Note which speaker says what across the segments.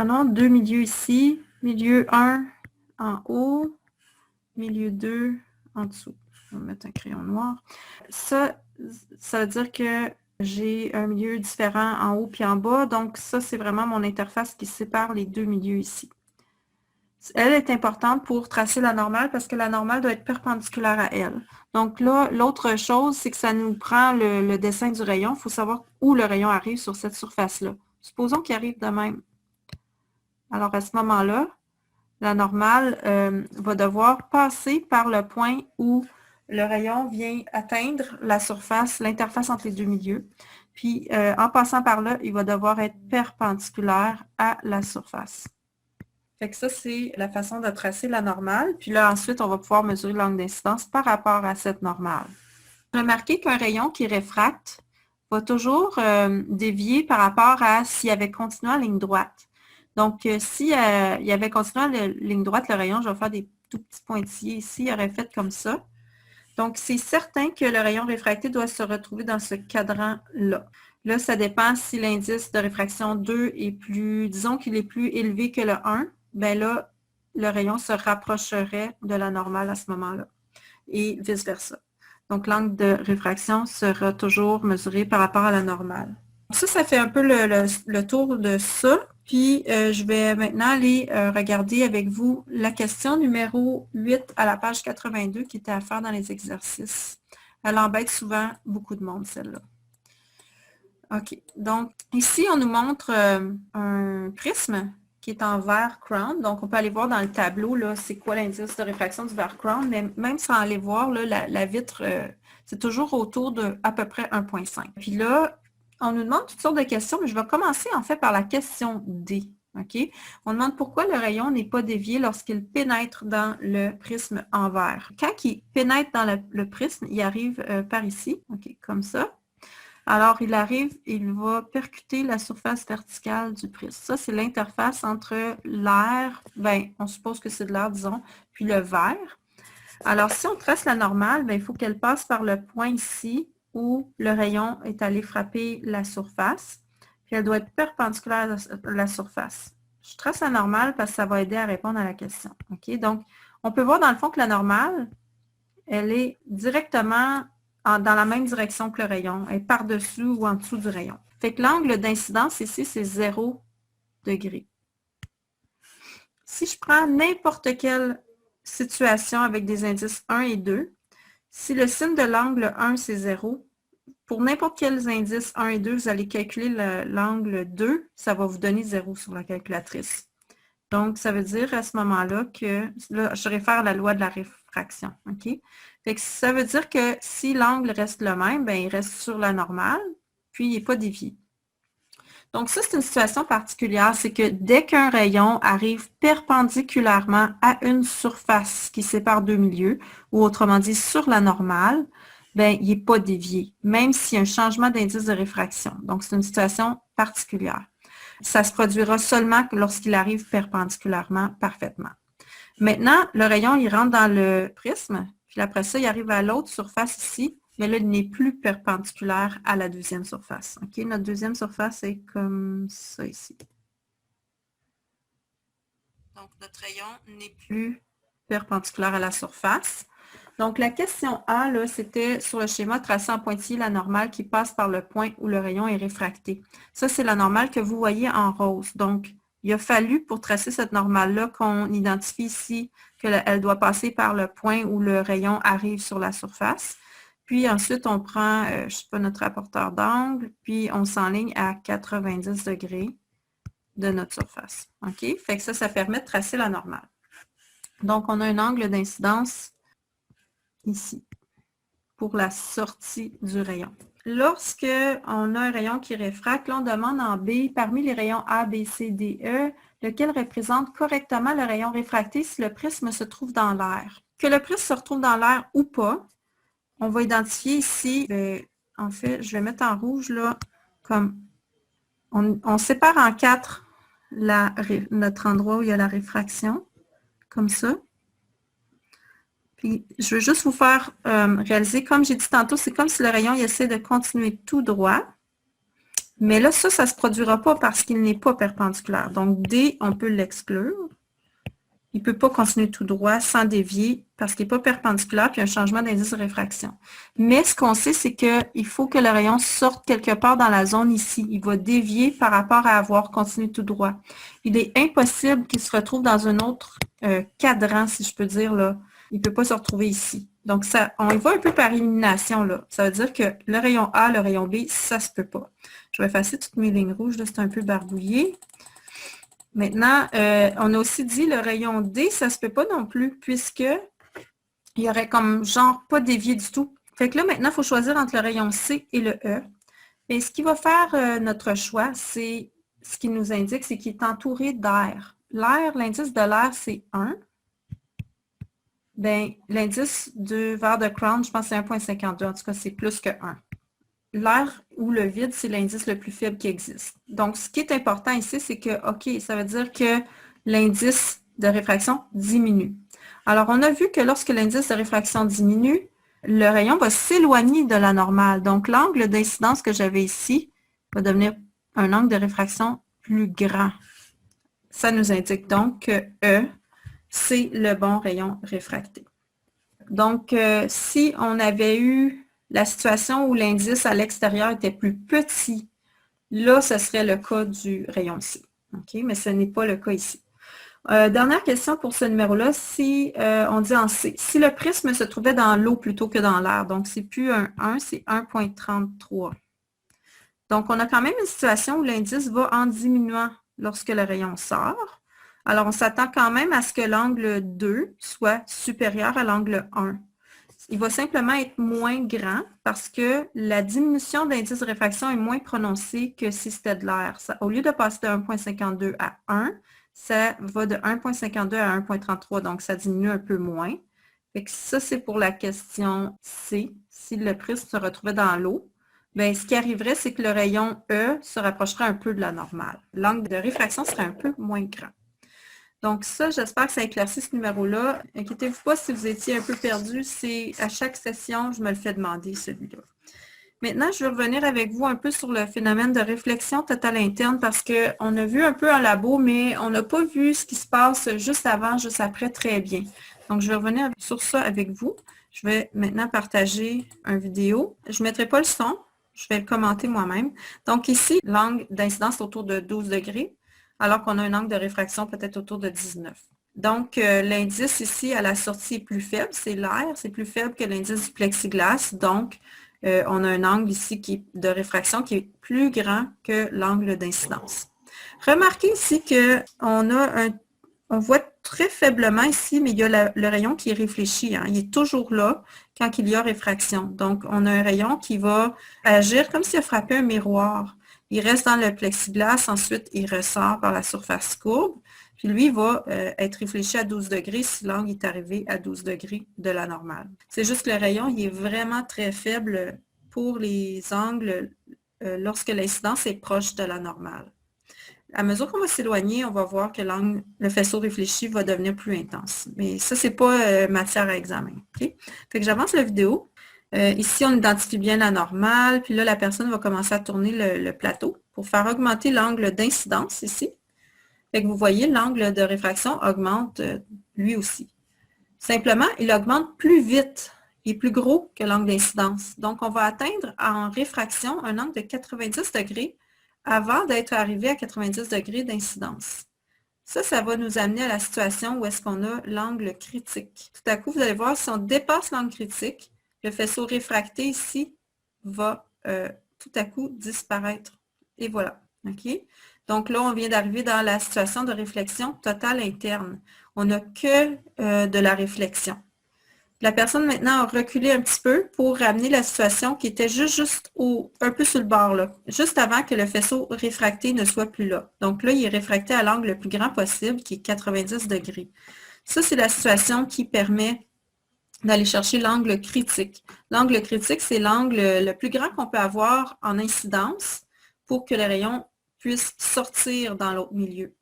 Speaker 1: prenons deux milieux ici, milieu 1 en haut, milieu 2 en dessous. On va mettre un crayon noir. Ça veut dire que j'ai un milieu différent en haut puis en bas. Donc, ça, c'est vraiment mon interface qui sépare les deux milieux ici. Elle est importante pour tracer la normale parce que la normale doit être perpendiculaire à elle. Donc là, l'autre chose, c'est que ça nous prend le dessin du rayon. Il faut savoir où le rayon arrive sur cette surface-là. Supposons qu'il arrive de même. Alors, à ce moment-là, la normale va devoir passer par le point où le rayon vient atteindre la surface, l'interface entre les deux milieux. Puis, en passant par là, il va devoir être perpendiculaire à la surface. Fait que ça, c'est la façon de tracer la normale. Puis là, ensuite, on va pouvoir mesurer l'angle d'incidence par rapport à cette normale. Remarquez qu'un rayon qui réfracte va toujours dévier par rapport à s'il avait continué en ligne droite. Donc, si il avait continué en ligne droite, le rayon, je vais faire des tout petits pointillés ici, il aurait fait comme ça. Donc, c'est certain que le rayon réfracté doit se retrouver dans ce cadran-là. Là, ça dépend si l'indice de réfraction 2 est plus, disons qu'il est plus élevé que le 1, bien là, le rayon se rapprocherait de la normale à ce moment-là et vice-versa. Donc, l'angle de réfraction sera toujours mesuré par rapport à la normale. Ça fait un peu le tour de ça. Puis, je vais maintenant aller regarder avec vous la question numéro 8 à la page 82 qui était à faire dans les exercices. Elle embête souvent beaucoup de monde, celle-là. OK. Donc, ici, on nous montre un prisme qui est en verre crown. Donc, on peut aller voir dans le tableau, là, c'est quoi l'indice de réfraction du verre crown. Mais même sans aller voir, là, la vitre, c'est toujours autour de à peu près 1,5. Puis là, on nous demande toutes sortes de questions, mais je vais commencer en fait par la question D. OK? On demande pourquoi le rayon n'est pas dévié lorsqu'il pénètre dans le prisme en verre. Quand il pénètre dans le prisme, il arrive par ici, OK, comme ça. Alors, il arrive, il va percuter la surface verticale du prisme. Ça, c'est l'interface entre l'air, bien, on suppose que c'est de l'air, disons, puis le verre. Alors, si on trace la normale, bien, il faut qu'elle passe par le point ici où le rayon est allé frapper la surface. Puis, elle doit être perpendiculaire à la surface. Je trace la normale parce que ça va aider à répondre à la question. OK? Donc, on peut voir dans le fond que la normale, elle est directement dans la même direction que le rayon. Elle est par-dessus ou en dessous du rayon. Fait que l'angle d'incidence ici, c'est 0 degré. Si je prends n'importe quelle situation avec des indices 1 et 2, si le signe de l'angle 1, c'est 0, pour n'importe quels indices 1 et 2, vous allez calculer l'angle 2, ça va vous donner 0 sur la calculatrice. Donc, ça veut dire à ce moment-là que, là, je réfère à la loi de la réfraction. OK? Fait que ça veut dire que si l'angle reste le même, bien, il reste sur la normale, puis il n'est pas dévié. Donc, ça, c'est une situation particulière, c'est que dès qu'un rayon arrive perpendiculairement à une surface qui sépare deux milieux, ou autrement dit sur la normale, bien, il n'est pas dévié, même s'il y a un changement d'indice de réfraction. Donc, c'est une situation particulière. Ça se produira seulement lorsqu'il arrive perpendiculairement parfaitement. Maintenant, le rayon, il rentre dans le prisme, puis après ça, il arrive à l'autre surface ici, mais là, il n'est plus perpendiculaire à la deuxième surface. OK? Notre deuxième surface est comme ça ici. Donc, notre rayon n'est plus perpendiculaire à la surface. Donc, la question A, là, c'était sur le schéma tracer en pointillé la normale qui passe par le point où le rayon est réfracté. Ça, c'est la normale que vous voyez en rose. Donc, il a fallu, pour tracer cette normale-là, qu'on identifie ici qu'elle doit passer par le point où le rayon arrive sur la surface. Puis ensuite, on prend, je ne sais pas, notre rapporteur d'angle, puis on s'enligne à 90 degrés de notre surface. OK? Fait que ça permet de tracer la normale. Donc, on a un angle d'incidence ici, pour la sortie du rayon. Lorsque on a un rayon qui réfracte, là, on demande en B, parmi les rayons A, B, C, D, E, lequel représente correctement le rayon réfracté si le prisme se trouve dans l'air. Que le prisme se retrouve dans l'air ou pas, on va identifier ici, en fait, je vais mettre en rouge, là, comme, on sépare en 4 notre endroit où il y a la réfraction, comme ça. Puis, je veux juste vous faire réaliser, comme j'ai dit tantôt, c'est comme si le rayon il essaie de continuer tout droit. Mais là, ça ne se produira pas parce qu'il n'est pas perpendiculaire. Donc, D, on peut l'exclure. Il ne peut pas continuer tout droit sans dévier parce qu'il n'est pas perpendiculaire, puis un changement d'indice de réfraction. Mais ce qu'on sait, c'est qu'il faut que le rayon sorte quelque part dans la zone ici. Il va dévier par rapport à avoir continué tout droit. Il est impossible qu'il se retrouve dans un autre cadran, si je peux dire, là. Il ne peut pas se retrouver ici. Donc, ça, on y va un peu par élimination, là. Ça veut dire que le rayon A, le rayon B, ça ne se peut pas. Je vais effacer toutes mes lignes rouges, là, c'est un peu barbouillé. Maintenant, on a aussi dit le rayon D, ça ne se peut pas non plus, puisque il y aurait comme genre pas dévié du tout. Fait que là, maintenant, il faut choisir entre le rayon C et le E. Et ce qui va faire notre choix, c'est ce qui nous indique, c'est qu'il est entouré d'air. L'air, l'indice de l'air, c'est 1. Bien, l'indice de vers de Crown, je pense que c'est 1,52. En tout cas, c'est plus que 1. L'air ou le vide, c'est l'indice le plus faible qui existe. Donc, ce qui est important ici, c'est que, OK, ça veut dire que l'indice de réfraction diminue. Alors, on a vu que lorsque l'indice de réfraction diminue, le rayon va s'éloigner de la normale. Donc, l'angle d'incidence que j'avais ici va devenir un angle de réfraction plus grand. Ça nous indique donc que E, c'est le bon rayon réfracté. Donc, si on avait eu la situation où l'indice à l'extérieur était plus petit, là, ce serait le cas du rayon C. OK? Mais ce n'est pas le cas ici. Dernière question pour ce numéro-là, si on dit en C, si le prisme se trouvait dans l'eau plutôt que dans l'air, donc c'est plus un 1, c'est 1,33. Donc, on a quand même une situation où l'indice va en diminuant lorsque le rayon sort. Alors, on s'attend quand même à ce que l'angle 2 soit supérieur à l'angle 1. Il va simplement être moins grand parce que la diminution d'indice de réfraction est moins prononcée que si c'était de l'air. Au lieu de passer de 1,52 à 1, ça va de 1,52 à 1,33, donc ça diminue un peu moins. Fait que ça, c'est pour la question C. Si le prisme se retrouvait dans l'eau, bien, ce qui arriverait, c'est que le rayon E se rapprocherait un peu de la normale. L'angle de réfraction serait un peu moins grand. Donc ça, j'espère que ça éclaircit ce numéro-là. Inquiétez-vous pas si vous étiez un peu perdu, c'est à chaque session, je me le fais demander, celui-là. Maintenant, je vais revenir avec vous un peu sur le phénomène de réflexion totale interne parce qu'on a vu un peu en labo, mais on n'a pas vu ce qui se passe juste avant, juste après très bien. Donc, je vais revenir sur ça avec vous. Je vais maintenant partager une vidéo. Je ne mettrai pas le son, je vais le commenter moi-même. Donc ici, l'angle d'incidence est autour de 12 degrés, alors qu'on a un angle de réfraction peut-être autour de 19. Donc, l'indice ici à la sortie est plus faible, c'est l'air, c'est plus faible que l'indice du plexiglas. Donc, on a un angle ici de réfraction qui est plus grand que l'angle d'incidence. Remarquez ici on voit très faiblement ici, mais il y a le rayon qui est réfléchi. Hein. Il est toujours là quand il y a réfraction. Donc, on a un rayon qui va agir comme s'il a frappé un miroir. Il reste dans le plexiglas, ensuite il ressort par la surface courbe. Puis lui, il va être réfléchi à 12 degrés si l'angle est arrivé à 12 degrés de la normale. C'est juste que le rayon, il est vraiment très faible pour les angles lorsque l'incidence est proche de la normale. À mesure qu'on va s'éloigner, on va voir que le faisceau réfléchi va devenir plus intense. Mais ça, ce n'est pas matière à examen. Okay? Fait que j'avance la vidéo. Ici, on identifie bien la normale. Puis là, la personne va commencer à tourner le plateau pour faire augmenter l'angle d'incidence ici. Fait que vous voyez, l'angle de réfraction augmente lui aussi. Simplement, il augmente plus vite. Il est plus gros que l'angle d'incidence. Donc, on va atteindre en réfraction un angle de 90 degrés avant d'être arrivé à 90 degrés d'incidence. Ça va nous amener à la situation où est-ce qu'on a l'angle critique. Tout à coup, vous allez voir, si on dépasse l'angle critique, le faisceau réfracté ici va tout à coup disparaître. Et voilà. OK? Donc là, on vient d'arriver dans la situation de réflexion totale interne. On n'a que de la réflexion. La personne maintenant a reculé un petit peu pour ramener la situation qui était juste un peu sur le bord, là, juste avant que le faisceau réfracté ne soit plus là. Donc là, il est réfracté à l'angle le plus grand possible, qui est 90 degrés. Ça, c'est la situation qui permet d'aller chercher l'angle critique. L'angle critique, c'est l'angle le plus grand qu'on peut avoir en incidence pour que le rayon puisse sortir dans l'autre milieu.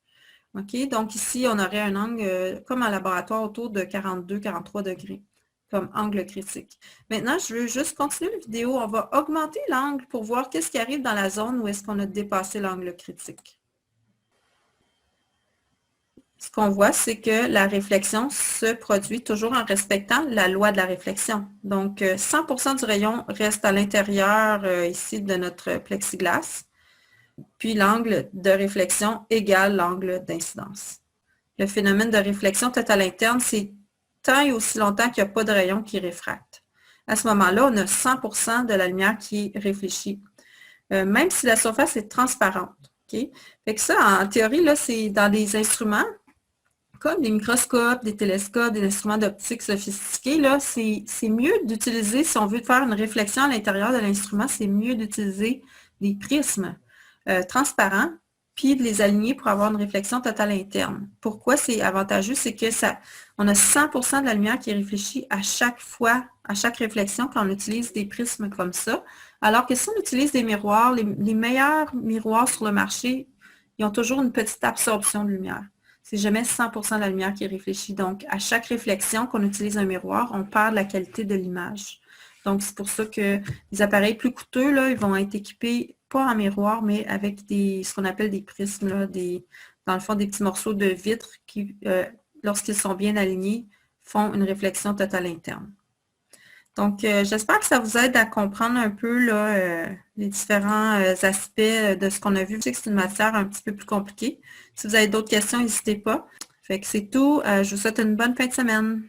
Speaker 1: OK? Donc ici, on aurait un angle, comme en laboratoire, autour de 42-43 degrés. comme angle critique. Maintenant, je veux juste continuer la vidéo. On va augmenter l'angle pour voir qu'est-ce qui arrive dans la zone où est-ce qu'on a dépassé l'angle critique. Ce qu'on voit, c'est que la réflexion se produit toujours en respectant la loi de la réflexion. Donc, 100% du rayon reste à l'intérieur ici de notre plexiglas, puis l'angle de réflexion égale l'angle d'incidence. Le phénomène de réflexion totale interne, c'est tant et aussi longtemps qu'il n'y a pas de rayon qui réfracte. À ce moment-là, on a 100% de la lumière qui est réfléchie, même si la surface est transparente. Okay? Fait que ça, en théorie, là, c'est dans des instruments comme des microscopes, des télescopes, des instruments d'optique sophistiqués, là, c'est mieux d'utiliser, si on veut faire une réflexion à l'intérieur de l'instrument, c'est mieux d'utiliser des prismes transparents, puis de les aligner pour avoir une réflexion totale interne. Pourquoi c'est avantageux? C'est que on a 100% de la lumière qui est réfléchie à chaque fois, à chaque réflexion quand on utilise des prismes comme ça. Alors que si on utilise des miroirs, les meilleurs miroirs sur le marché, ils ont toujours une petite absorption de lumière. C'est jamais 100% de la lumière qui est réfléchie. Donc, à chaque réflexion qu'on utilise un miroir, on perd la qualité de l'image. Donc, c'est pour ça que les appareils plus coûteux, là, ils vont être équipés, pas en miroir, mais avec ce qu'on appelle des prismes, là, dans le fond, des petits morceaux de vitre qui, lorsqu'ils sont bien alignés, font une réflexion totale interne. Donc, j'espère que ça vous aide à comprendre un peu là, les différents aspects de ce qu'on a vu. Je sais que c'est une matière un petit peu plus compliquée. Si vous avez d'autres questions, n'hésitez pas. Fait que c'est tout. Je vous souhaite une bonne fin de semaine.